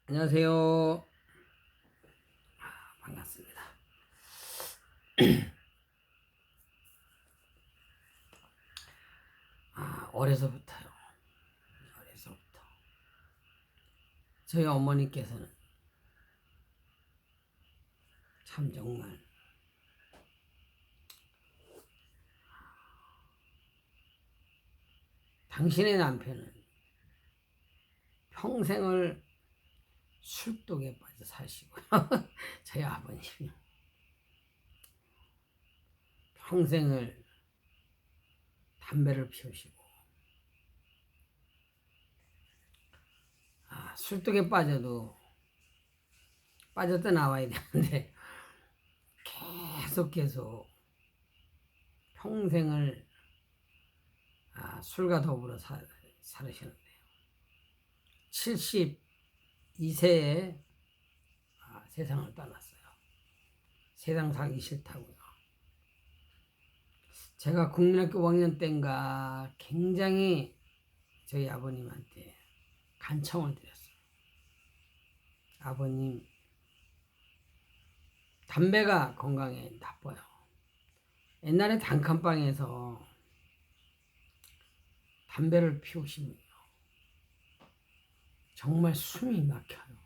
안녕하세요. 반갑습니다. 어려서부터요. 어려서부터. 저희 어머니께서는 참 정말 당신의 남편은 평생을 술독에 빠져 사시고요. 저희 아버님이 평생을 담배를 피우시고 술독에 빠졌다 나와야 되는데 계속 평생을 술과 더불어 살으시는데요. 72세에 세상을 떠났어요. 세상 살기 싫다고요. 제가 국민학교 5학년 때인가 굉장히 저희 아버님한테 간청을 드렸어요. 아버님, 담배가 건강에 나빠요. 옛날에 단칸방에서 담배를 피우시면 정말 숨이 막혀요.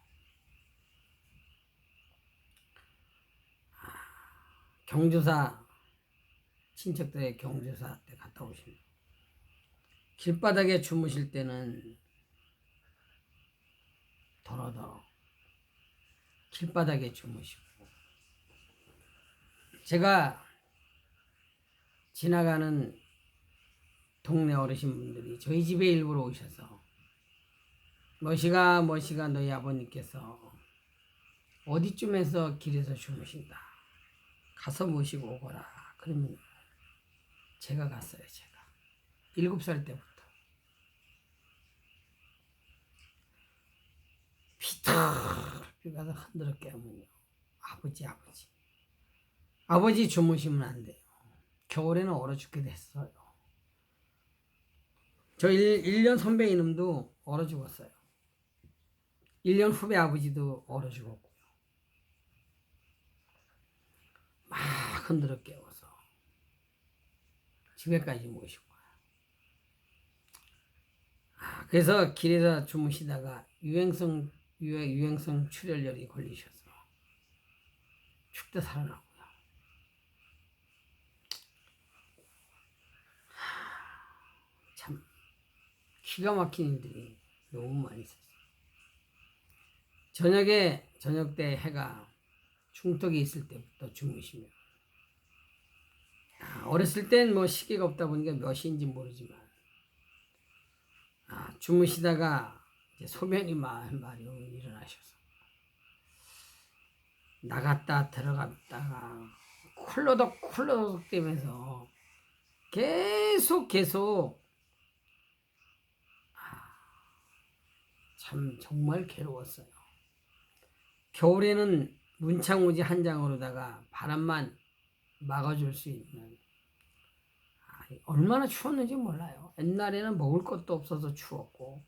경주사, 친척들의 경주사 때 갔다 오시면 길바닥에 주무실 때는 더러더러 길바닥에 주무시고, 제가 지나가는 동네 어르신분들이 저희 집에 일부러 오셔서 머시가 너희 아버님께서 어디쯤에서 길에서 주무신다, 가서 모시고 오거라. 그러면 제가 갔어요. 제가 7살 때부터 비틀 가서 흔들어 깨우면요, 아버지 주무시면 안 돼요. 겨울에는 얼어 죽게 됐어요. 저 1년 선배 이놈도 얼어 죽었어요. 1년 후배 아버지도 얼어 죽었고요. 막 흔들어 깨워서 집에까지 모시고 와요. 그래서 길에서 주무시다가 유행성 출혈열이 걸리셔서 죽다 살아나고요. 참 기가 막힌 일들이 너무 많이 있었어요. 저녁 때 해가 중턱에 있을 때부터 주무시면, 어렸을 땐 뭐 시계가 없다 보니까 몇 시인지 모르지만 주무시다가 이제 소변이 말이 일어나셔서 나갔다 들어갔다가 쿨러덕 되면서 계속 참 정말 괴로웠어요. 겨울에는 문창호지 한 장으로다가 바람만 막아줄 수 있는, 얼마나 추웠는지 몰라요. 옛날에는 먹을 것도 없어서 추웠고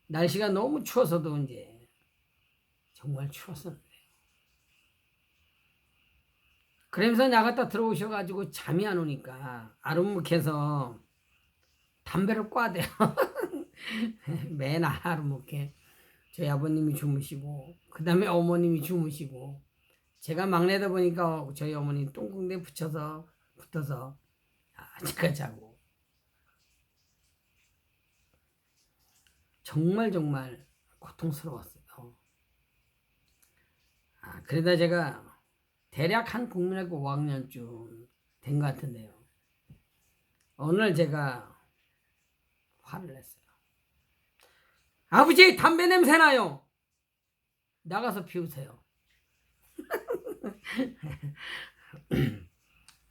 날씨가 너무 추워서도 이제 정말 추웠었는데, 그러면서 나갔다 들어오셔가지고 잠이 안 오니까 아름묵해서 담배를 꽈대요. 맨 아름묵해. 저희 아버님이 주무시고 그 다음에 어머님이 주무시고, 제가 막내다 보니까 저희 어머니 똥궁대 붙어서 제가 자고, 정말 고통스러웠어요. 그러다 제가 대략 한 국민학교 5학년쯤 된 것 같은데요, 어느 날 제가 화를 냈어요. 아버지, 담배 냄새 나요. 나가서 피우세요.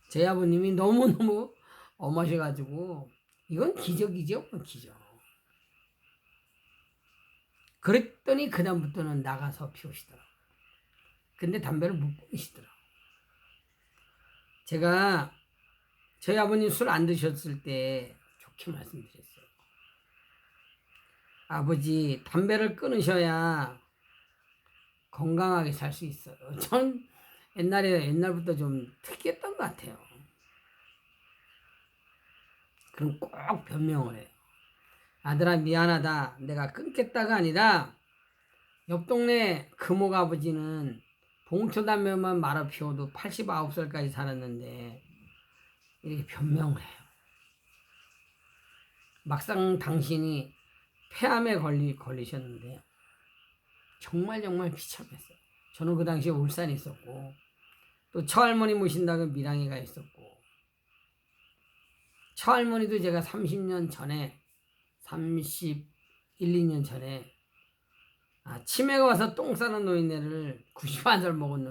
제 아버님이 너무너무 엄하셔가지고 이건 기적이죠. 기적. 그랬더니 그다음부터는 나가서 피우시더라고요. 근데 담배를 못 끊으시더라고요. 제가 저희 아버님 술 안 드셨을 때 좋게 말씀드렸어요. 아버지, 담배를 끊으셔야 건강하게 살 수 있어요. 전 옛날부터 좀 특이했던 것 같아요. 그럼 꼭 변명을 해요. 아들아 미안하다. 내가 끊겠다가 아니라 옆 동네 금옥 아버지는 봉투 담배만 말아 피워도 89살까지 살았는데 이렇게 변명을 해요. 막상 당신이 폐암에 걸리셨는데 정말 비참했어요. 저는 그 당시에 울산에 있었고 또 처할머니 모신다고 밀양에 있었고 처할머니도 제가 31, 2년 전에 치매가 와서 똥 싸는 노인네를 91살 먹은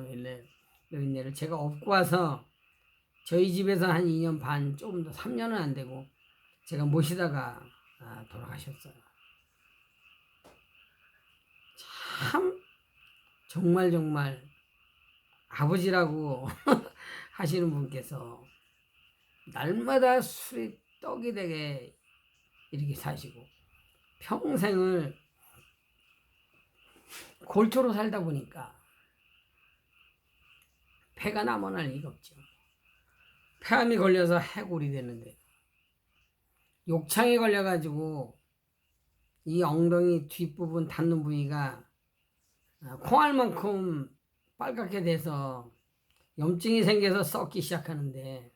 노인네를 제가 업고 와서 저희 집에서 한 2년 반 조금 더 3년은 안 되고 제가 모시다가 돌아가셨어요. 참 정말 아버지라고 하시는 분께서 날마다 술이 떡이 되게 이렇게 사시고 평생을 골초로 살다 보니까 폐가 남아날 리가 없죠. 폐암이 걸려서 해골이 되는데 욕창이 걸려가지고 이 엉덩이 뒷부분 닿는 부위가 콩알만큼 빨갛게 돼서 염증이 생겨서 썩기 시작하는데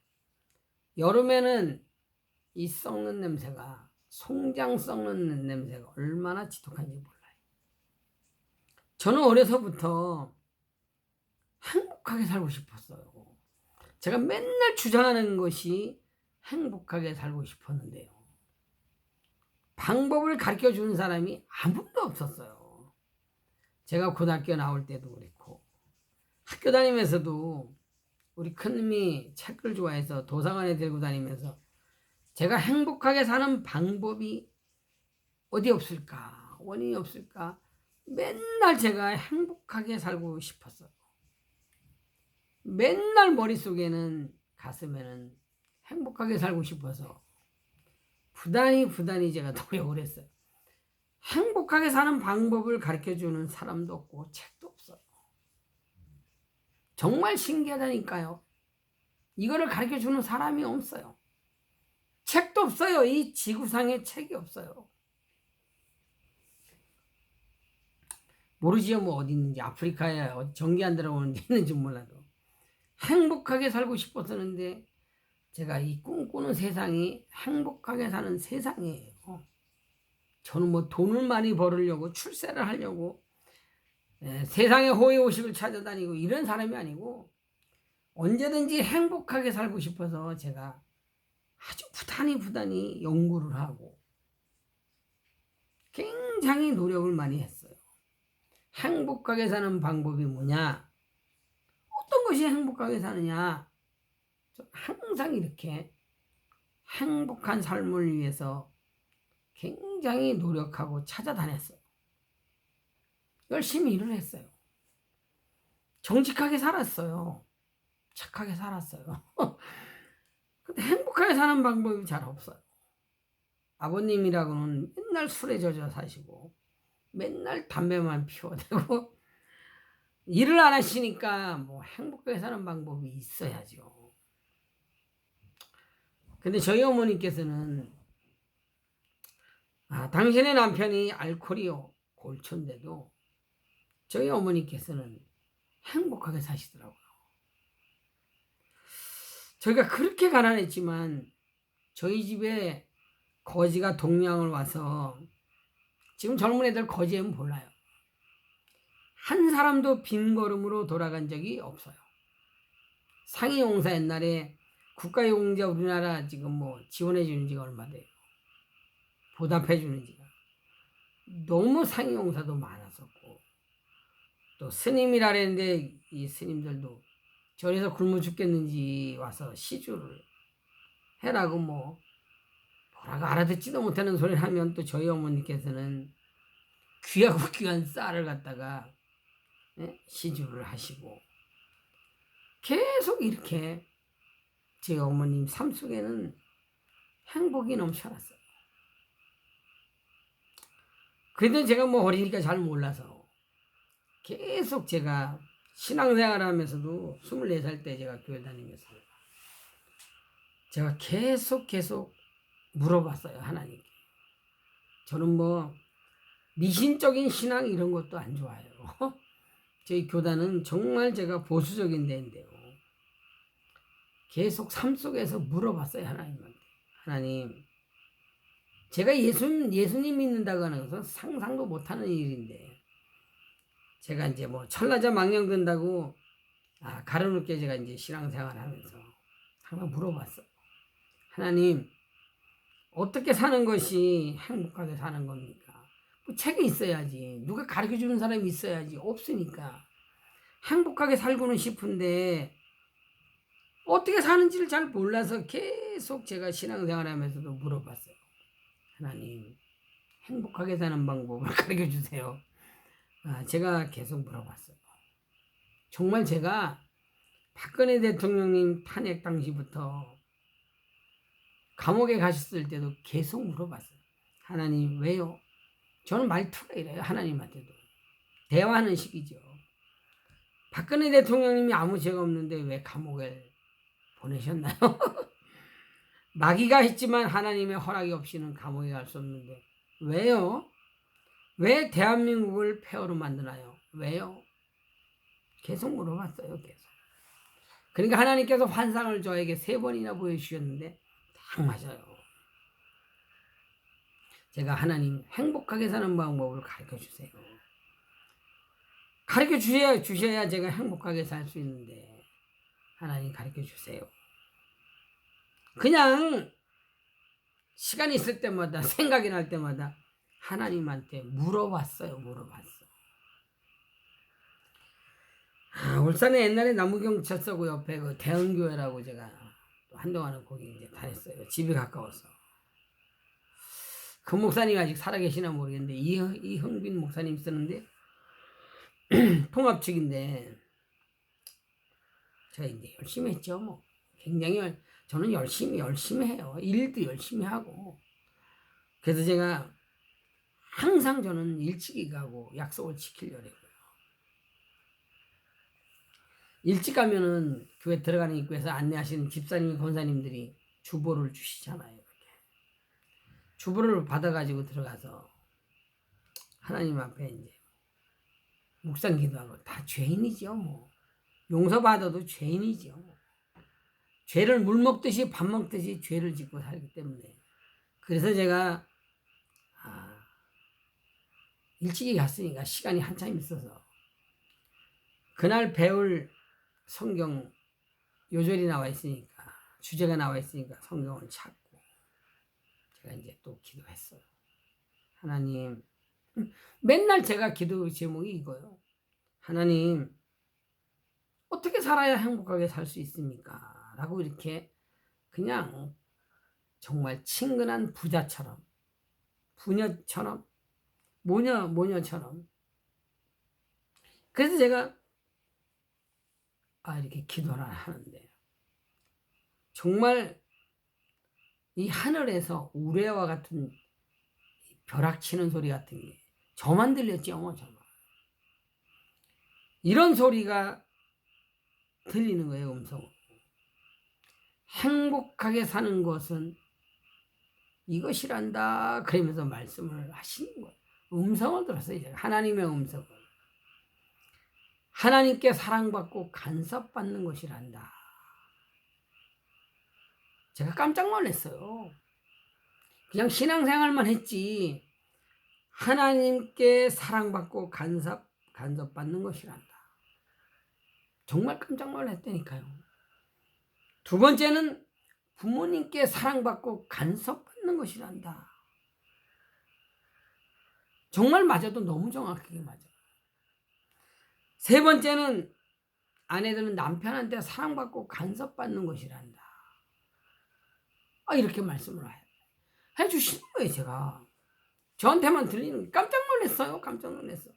여름에는 이 썩는 냄새가 송장 썩는 냄새가 얼마나 지독한지 몰라요. 저는 어려서부터 행복하게 살고 싶었어요. 제가 맨날 주장하는 것이 행복하게 살고 싶었는데요. 방법을 가르쳐 주는 사람이 아무도 없었어요. 제가 고등학교 나올 때도 그랬고 학교 다니면서도 우리 큰님이 책을 좋아해서 도서관에 들고 다니면서 제가 행복하게 사는 방법이 어디 없을까? 원인이 없을까? 맨날 제가 행복하게 살고 싶었어요. 맨날 머릿속에는 가슴에는 행복하게 살고 싶어서 부단히 제가 노력을 했어요. 행복하게 사는 방법을 가르쳐주는 사람도 없고 책도 없어요. 정말 신기하다니까요. 이거를 가르쳐주는 사람이 없어요. 책도 없어요. 이 지구상에 책이 없어요. 모르지요. 뭐 어디 있는지 아프리카에 전기 안 들어오는 데 있는지 몰라도 행복하게 살고 싶었었는데 제가 이 꿈꾸는 세상이 행복하게 사는 세상이에요. 저는 뭐 돈을 많이 벌으려고 출세를 하려고 세상의 호의호식을 찾아다니고 이런 사람이 아니고 언제든지 행복하게 살고 싶어서 제가 아주 부단히 연구를 하고 굉장히 노력을 많이 했어요. 행복하게 사는 방법이 뭐냐? 어떤 것이 행복하게 사느냐? 항상 이렇게 행복한 삶을 위해서 굉장히 노력하고 찾아다녔어요. 열심히 일을 했어요. 정직하게 살았어요. 착하게 살았어요. 근데 행복하게 사는 방법이 잘 없어요. 아버님이라고는 맨날 술에 젖어 사시고 맨날 담배만 피워대고 일을 안 하시니까 뭐 행복하게 사는 방법이 있어야죠. 근데 저희 어머니께서는 당신의 남편이 알코올이요 골초인데도 저희 어머니께서는 행복하게 사시더라고요. 저희가 그렇게 가난했지만 저희 집에 거지가 동양을 와서 지금 젊은 애들 거지는 몰라요. 한 사람도 빈 걸음으로 돌아간 적이 없어요. 상해용사 옛날에 국가용자 우리나라 지금 뭐 지원해 주는 지가 얼마 돼요. 보답해 주는 지가. 너무 상해용사도 많았었고 또 스님이라는데 이 스님들도 절에서 굶어 죽겠는지 와서 시주를 해라고 뭐라고 알아듣지도 못하는 소리를 하면 또 저희 어머니께서는 귀하고 귀한 쌀을 갖다가 시주를 하시고 계속 이렇게 제 어머님 삶 속에는 행복이 넘쳐났어요. 그런데 제가 뭐 어리니까 잘 몰라서 계속 제가 신앙생활 하면서도 24살 때 제가 교회 다니면서 제가 계속 물어봤어요, 하나님께. 저는 뭐 미신적인 신앙 이런 것도 안 좋아해요. 저희 교단은 정말 제가 보수적인 데인데요. 계속 삶 속에서 물어봤어요, 하나님한테. 하나님, 제가 예수님 믿는다고 하는 것은 상상도 못하는 일인데, 제가 이제 뭐 천라자 망령된다고 가르놓게 제가 이제 신앙생활 하면서 항상 물어봤어. 하나님, 어떻게 사는 것이 행복하게 사는 겁니까? 뭐 책이 있어야지. 누가 가르쳐 주는 사람이 있어야지. 없으니까. 행복하게 살고는 싶은데 어떻게 사는지를 잘 몰라서 계속 제가 신앙생활 하면서도 물어봤어요. 하나님, 행복하게 사는 방법을 가르쳐 주세요. 제가 계속 물어봤어요. 정말 제가 박근혜 대통령님 탄핵 당시부터 감옥에 가셨을 때도 계속 물어봤어요. 하나님, 왜요? 저는 말투가 이래요. 하나님한테도. 대화하는 식이죠. 박근혜 대통령님이 아무 죄가 없는데 왜 감옥에 보내셨나요? 마귀가 했지만 하나님의 허락이 없이는 감옥에 갈 수 없는데 왜요? 왜 대한민국을 폐허로 만드나요? 왜요? 계속 물어봤어요. 계속. 그러니까 하나님께서 환상을 저에게 3번이나 보여주셨는데 딱 맞아요. 제가 하나님 행복하게 사는 방법을 가르쳐 주세요. 가르쳐 주셔야 제가 행복하게 살 수 있는데 하나님 가르쳐 주세요. 그냥 시간이 있을 때마다 생각이 날 때마다 하나님한테 물어봤어요. 울산에 옛날에 남부경찰서고 옆에 그 대흥교회라고 제가 한동안은 거기 이제 다녔어요. 집이 가까워서. 그 목사님 아직 살아계시나 모르겠는데 이흥빈 목사님 쓰는데 통합 측인데 제가 이제 열심히 했죠. 뭐 굉장히 저는 열심히 해요. 일도 열심히 하고. 그래서 제가 항상 저는 일찍 가고 약속을 지키려고 해요. 일찍 가면은 교회 들어가는 입구에서 안내하시는 집사님, 권사님들이 주보를 주시잖아요. 이렇게. 주보를 받아가지고 들어가서 하나님 앞에 이제 묵상 기도하고 다 죄인이죠. 뭐 용서받아도 죄인이죠. 죄를 물 먹듯이 밥 먹듯이 죄를 짓고 살기 때문에 그래서 제가 일찍이 갔으니까 시간이 한참 있어서 그날 배울 성경 요절이 나와 있으니까 주제가 나와 있으니까 성경을 찾고 제가 이제 또 기도했어요. 하나님, 맨날 제가 기도 제목이 이거예요. 하나님, 어떻게 살아야 행복하게 살 수 있습니까? 라고 이렇게 그냥 정말 친근한 부자처럼 부녀처럼 모녀처럼 그래서 제가 이렇게 기도를 하는데 정말 이 하늘에서 우레와 같은 벼락치는 소리 같은 게 저만 들렸죠. 저만. 이런 소리가 들리는 거예요. 음성으로. 행복하게 사는 것은 이것이란다 그러면서 말씀을 하시는 거예요. 음성을 들었어요. 제가. 하나님의 음성을. 하나님께 사랑받고 간섭받는 것이란다. 제가 깜짝 놀랐어요. 그냥 신앙생활만 했지 하나님께 사랑받고 간섭받는 것이란다. 정말 깜짝 놀랐다니까요. 두 번째는 부모님께 사랑받고 간섭받는 것이란다. 정말 맞아도 너무 정확하게 맞아요. 세 번째는 아내들은 남편한테 사랑받고 간섭받는 것이란다. 이렇게 말씀을 해주시는 거예요. 제가 저한테만 들리는 깜짝 놀랐어요. 깜짝 놀랐어.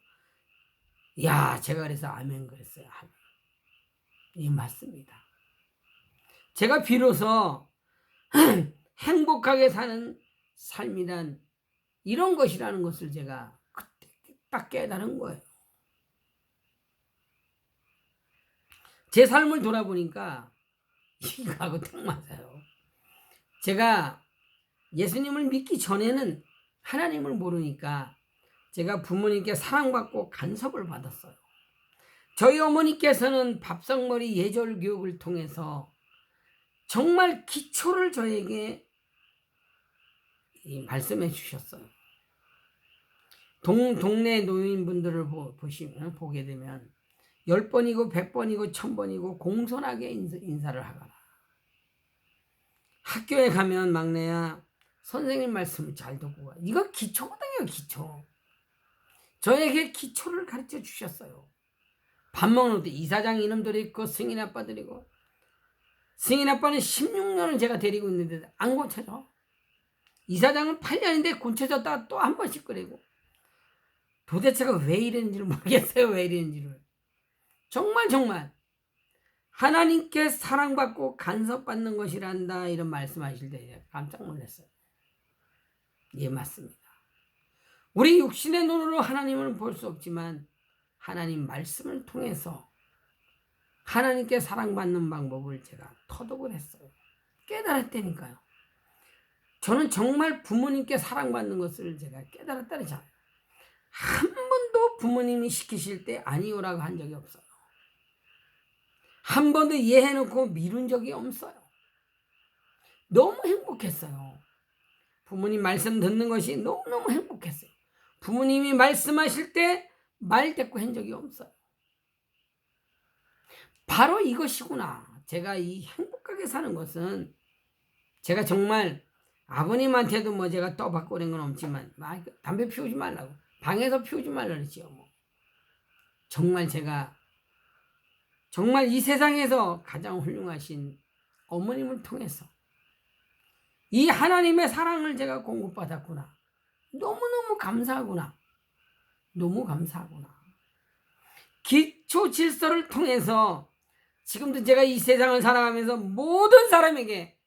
제가 그래서 아멘 그랬어요. 이 맞습니다. 제가 비로소 행복하게 사는 삶이란 이런 것이라는 것을 제가 그때 딱 깨달은 거예요. 제 삶을 돌아보니까 이거하고 딱 맞아요. 제가 예수님을 믿기 전에는 하나님을 모르니까 제가 부모님께 사랑받고 간섭을 받았어요. 저희 어머니께서는 밥상머리 예절 교육을 통해서 정말 기초를 저에게 말씀해 주셨어요. 동네 노인분들을 보게 되면 10번이고 100번이고 1000번이고 공손하게 인사를 하거라. 학교에 가면 막내야 선생님 말씀을 잘 듣고 가. 이거 기초거든요, 기초. 저에게 기초를 가르쳐 주셨어요. 밥 먹는 때 이사장 이놈들이 있고 승인 아빠들이고, 승인 아빠는 16년을 제가 데리고 있는데 안 고쳐져. 이사장은 8년인데 고쳐졌다가 또 한 번씩 그리고, 도대체가 왜 이랬는지를 모르겠어요. 왜 이랬는지를. 정말 하나님께 사랑받고 간섭받는 것이란다 이런 말씀하실 때 깜짝 놀랐어요. 예, 맞습니다. 우리 육신의 눈으로 하나님을 볼 수 없지만 하나님 말씀을 통해서 하나님께 사랑받는 방법을 제가 터득을 했어요. 깨달았다니까요. 저는 정말 부모님께 사랑받는 것을 제가 깨달았다니잖아요. 한 번도 부모님이 시키실 때 아니오라고 한 적이 없어요. 한 번도 이해해놓고 미룬 적이 없어요. 너무 행복했어요. 부모님 말씀 듣는 것이 너무너무 행복했어요. 부모님이 말씀하실 때 말 대꾸 한 적이 없어요. 바로 이것이구나. 제가 이 행복하게 사는 것은 제가 정말 아버님한테도 뭐 제가 떠받고 그런 건 없지만 담배 피우지 말라고 방에서 피우지 말라 그랬지요. 정말 제가 정말 이 세상에서 가장 훌륭하신 어머님을 통해서 이 하나님의 사랑을 제가 공급받았구나. 너무너무 감사하구나. 너무 감사하구나. 기초 질서를 통해서 지금도 제가 이 세상을 살아가면서 모든 사람에게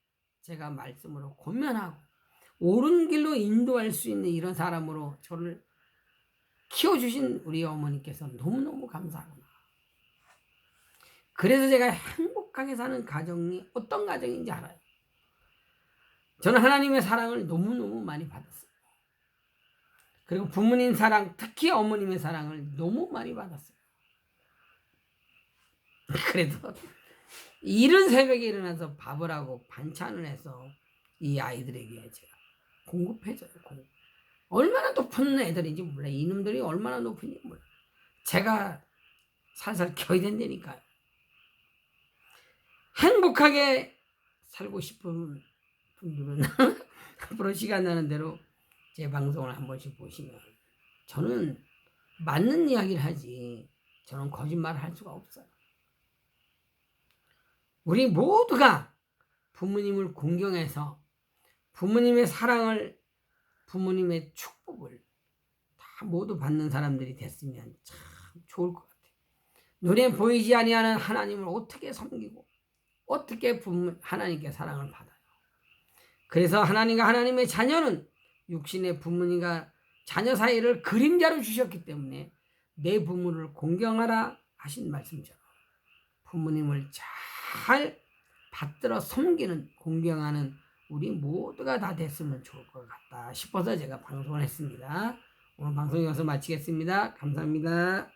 제가 말씀으로 권면하고 옳은 길로 인도할 수 있는 이런 사람으로 저를 키워주신 우리 어머니께서 너무너무 감사하구나. 그래서 제가 행복하게 사는 가정이 어떤 가정인지 알아요. 저는 하나님의 사랑을 너무너무 많이 받았어요. 그리고 부모님 사랑, 특히 어머님의 사랑을 너무 많이 받았어요. 그래도 이른 새벽에 일어나서 밥을 하고 반찬을 해서 이 아이들에게 제가 공급해줘요. 얼마나 높은 애들인지 몰라요. 이놈들이 얼마나 높은지 몰라요. 제가 살살 켜야 된다니까요. 행복하게 살고 싶은 분들은 앞으로 시간 나는 대로 제 방송을 한 번씩 보시면 저는 맞는 이야기를 하지 저는 거짓말을 할 수가 없어요. 우리 모두가 부모님을 공경해서 부모님의 사랑을 부모님의 축복을 다 모두 받는 사람들이 됐으면 참 좋을 것 같아요. 눈에 보이지 아니하는 하나님을 어떻게 섬기고 어떻게 하나님께 사랑을 받아요. 그래서 하나님과 하나님의 자녀는 육신의 부모님과 자녀 사이를 그림자로 주셨기 때문에 내 부모를 공경하라 하신 말씀처럼 부모님을 잘 받들어 섬기는 공경하는 우리 모두가 다 됐으면 좋을 것 같다 싶어서 제가 방송을 했습니다. 오늘 방송 여기서 마치겠습니다. 감사합니다.